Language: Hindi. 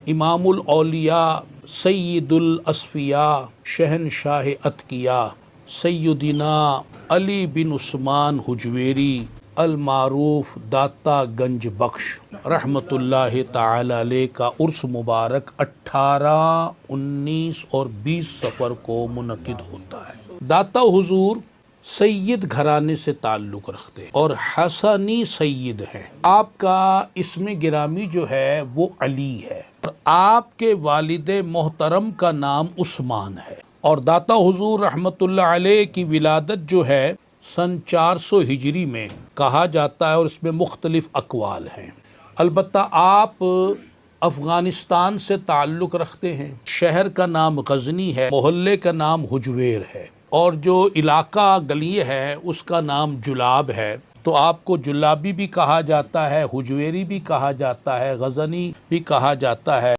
इमामुल औलिया सय्यिदुल अस्फिया शहनशाह अतकिया सय्यिदना अली बिन उस्मान हुजवेरी अल मारूफ दाता गंज बख्श रहमतुल्लाहि ताला अलैह का उर्स मुबारक 18, 19 और 20 सफ़र को मुनक़िद होता है। दाता हुजूर सैयद घराने से ताल्लुक़ रखते हैं और हसनी सैयद हैं। आपका इसमें गिरामी जो है वो अली है और आपके वालिद मोहतरम का नाम उस्मान है। और दाता हुजूर रहमतुल्लाह अलैह की विलादत जो है सन 400 हिजरी में कहा जाता है और इसमें मुख्तलिफ अक़वाल हैं। अलबत्ता आप अफ़गानिस्तान से ताल्लुक़ रखते हैं। शहर का नाम गज़नी है, मोहल्ले का नाम हुजवेर है और जो इलाका गली है उसका नाम जुलाब है। तो आपको जुलाबी भी कहा जाता है, हुजवेरी भी कहा जाता है, गज़नी भी कहा जाता है।